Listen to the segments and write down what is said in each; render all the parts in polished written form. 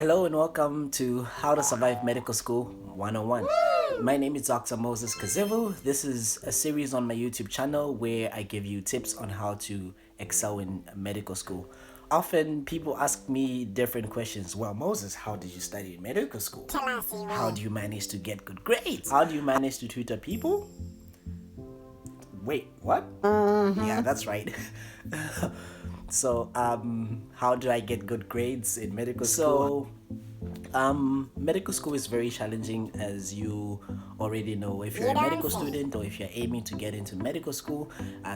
Hello and welcome to How to Survive Medical School 101. My name is Dr. Moses Kazivu. This is a series on my YouTube channel where I give you tips on how to excel in medical school. Often people ask me different questions. Well, Moses, how did you study in medical school? How do you manage to get good grades? How do you manage to tutor people? Wait, what? Yeah, that's right. So, how do I get good grades in medical school? Medical school is very challenging, as you already know. If you're a medical student or if you're aiming to get into medical school,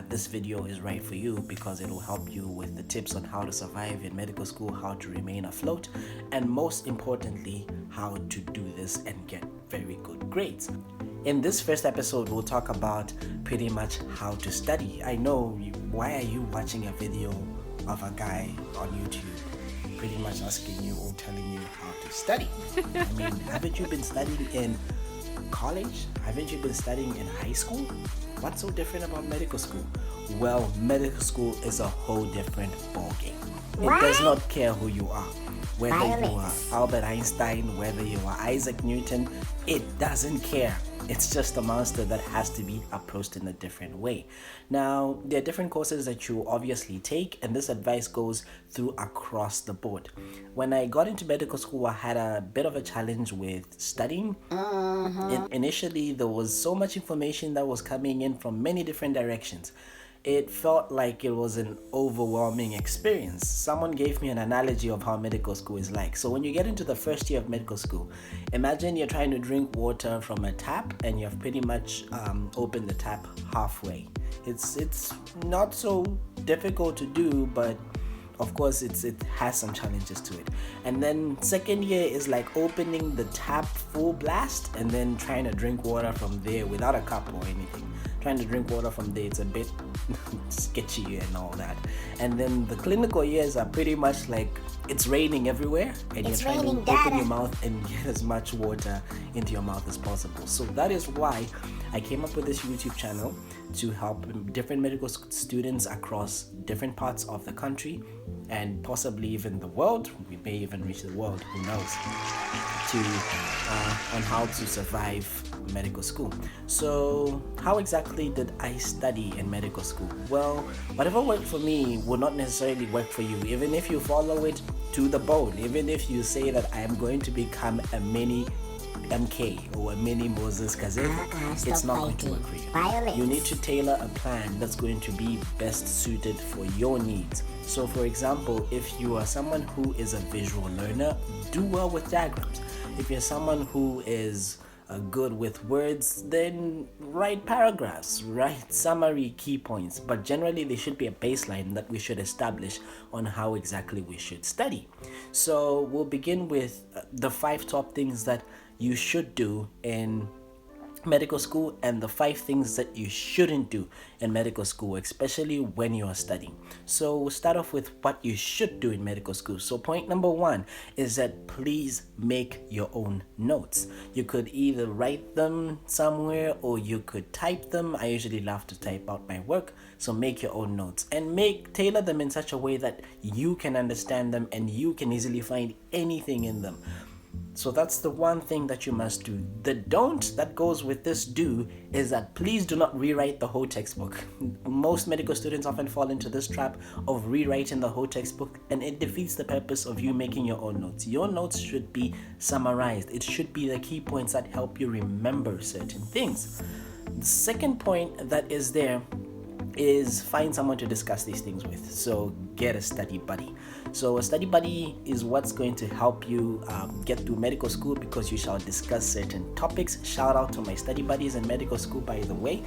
this video is right for you because it will help you with the tips on how to survive in medical school, how to remain afloat, and most importantly, how to do this and get very good grades. In this first episode, we'll talk about pretty much how to study. I know, why are you watching a video of a guy on YouTube pretty much asking you or telling you how to study? I mean, haven't you been studying in college? Haven't you been studying in high school? What's so different about medical school? Well, medical school is a whole different ballgame. It does not care who you are. Whether you are Albert Einstein, whether you are Isaac Newton, it doesn't care. It's just a monster that has to be approached in a different way. Now, there are different courses that you obviously take, and this advice goes through across the board. When I got into medical school, I had a bit of a challenge with studying. Initially, there was so much information that was coming in from many different directions. It felt like it was an overwhelming experience. Someone gave me an analogy of how medical school is like. So when you get into the first year of medical school, imagine you're trying to drink water from a tap and you've pretty much opened the tap halfway. It's not so difficult to do, but of course it has some challenges to it. And then second year is like opening the tap full blast and then trying to drink water from there without a cup or anything. Trying to drink water from there, it's a bit sketchy and all that. And then the clinical years are pretty much like it's raining everywhere and you're trying to open your mouth and get as much water into your mouth as possible. So that is why I came up with this YouTube channel to help different medical students across different parts of the country and possibly even the world. We may even reach the world, who knows, on how to survive medical school. So how exactly did I study in medical school? Well, whatever worked for me will not necessarily work for you, even if you follow it to the bone. Even if you say that I am going to become a mini MK or a mini Moses Kazevu, it's not going to work for you. You need to tailor a plan that's going to be best suited for your needs. So for example, if you are someone who is a visual learner, do well with diagrams. If you're someone who is good with words, then write paragraphs, write summary key points, but generally there should be a baseline that we should establish on how exactly we should study. So we'll begin with the 5 top things that you should do in medical school and the 5 things that you shouldn't do in medical school, especially when you are studying. So we'll start off with what you should do in medical school. So point number 1 is that please make your own notes. You could either write them somewhere or you could type them. I usually love to type out my work, so make your own notes and tailor them in such a way that you can understand them and you can easily find anything in them. So that's the one thing that you must do. The don't that goes with this do is that please do not rewrite the whole textbook. Most medical students often fall into this trap of rewriting the whole textbook, and it defeats the purpose of you making your own notes. Your notes should be summarized. It should be the key points that help you remember certain things. The second point that is there is find someone to discuss these things with. So get a study buddy. So a study buddy is what's going to help you get through medical school, because you shall discuss certain topics. Shout out to my study buddies in medical school, by the way.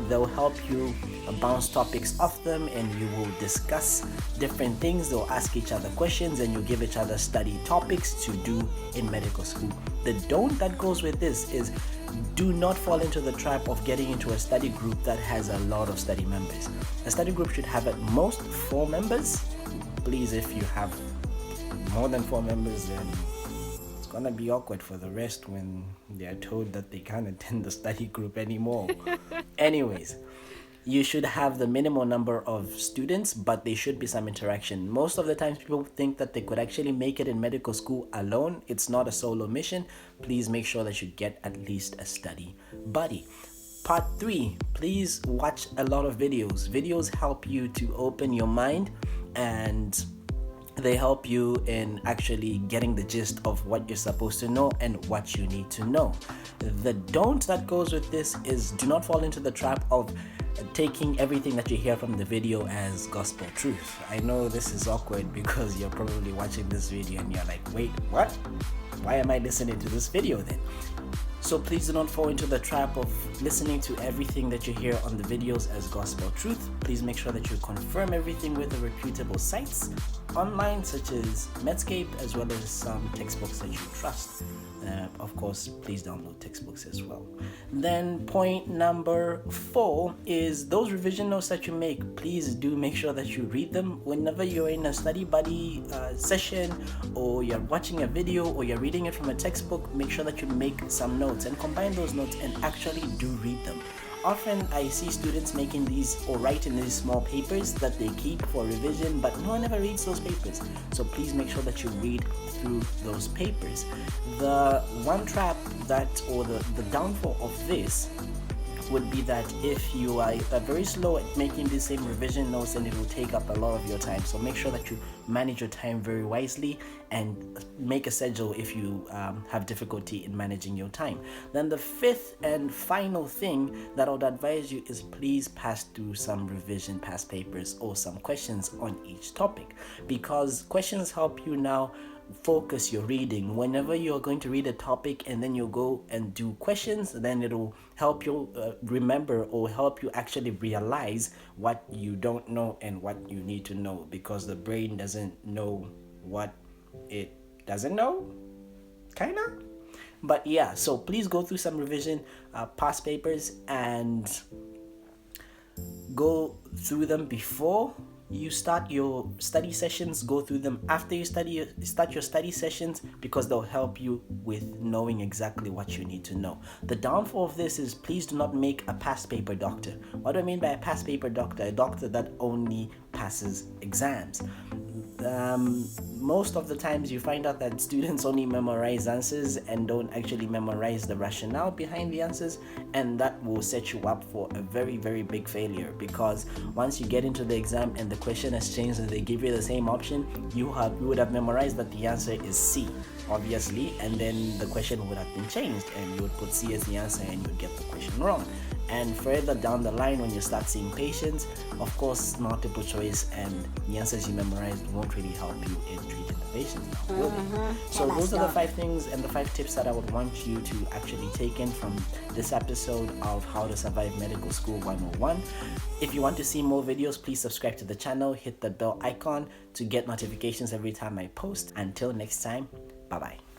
They'll help you bounce topics off them and you will discuss different things. They'll ask each other questions and you give each other study topics to do in medical school. The don't that goes with this is do not fall into the trap of getting into a study group that has a lot of study members. A study group should have at most 4 members. Please, if you have more than 4 members, then it's gonna be awkward for the rest when they're told that they can't attend the study group anymore. Anyways, you should have the minimal number of students, but there should be some interaction. Most of the times people think that they could actually make it in medical school alone. It's not a solo mission. Please make sure that you get at least a study buddy. Part 3, please watch a lot of videos. Videos help you to open your mind, and they help you in actually getting the gist of what you're supposed to know and what you need to know. The don't that goes with this is, do not fall into the trap of taking everything that you hear from the video as gospel truth. I know this is awkward because you're probably watching this video and you're like, wait, what? Why am I listening to this video then? So please do not fall into the trap of listening to everything that you hear on the videos as gospel truth. Please make sure that you confirm everything with the reputable sites online, such as Medscape, as well as some textbooks that you trust. Of course, please download textbooks as well. Then point number 4 is those revision notes that you make. Please do make sure that you read them whenever you're in a study buddy session, or you're watching a video, or you're reading it from a textbook. Make sure that you make some notes and combine those notes and actually do read them. Often I see students making these or writing these small papers that they keep for revision, but no one ever reads those papers. So please make sure that you read through those papers. The one trap that, or the downfall of this would be that if you are very slow at making the same revision notes, then it will take up a lot of your time. So make sure that you manage your time very wisely and make a schedule if you have difficulty in managing your time. Then the 5th and final thing that I would advise you is, please pass through some revision past papers or some questions on each topic, because questions help you now focus your reading. Whenever you're going to read a topic and then you go and do questions, then it'll help you remember, or help you actually realize what you don't know and what you need to know, because the brain doesn't know what it doesn't know, kinda. But yeah, so please go through some revision past papers and go through them before you start your study sessions. Go through them after you start your study sessions, because they'll help you with knowing exactly what you need to know. The downfall of this is, please do not make a past paper doctor. What do I mean by a past paper doctor? A doctor that only passes exams. Most of the times you find out that students only memorize answers and don't actually memorize the rationale behind the answers, and that will set you up for a very, very big failure, because once you get into the exam and the question has changed and they give you the same option, you would have memorized that the answer is C, obviously, and then the question would have been changed and you would put C as the answer and you'd get the question wrong. And further down the line, when you start seeing patients, of course, multiple choice and the answers you memorized won't really help you in treating the patients now, will they? So those are the 5 things and the 5 tips that I would want you to actually take in from this episode of How to Survive Medical School 101. If you want to see more videos, please subscribe to the channel, hit the bell icon to get notifications every time I post. Until next time, bye-bye.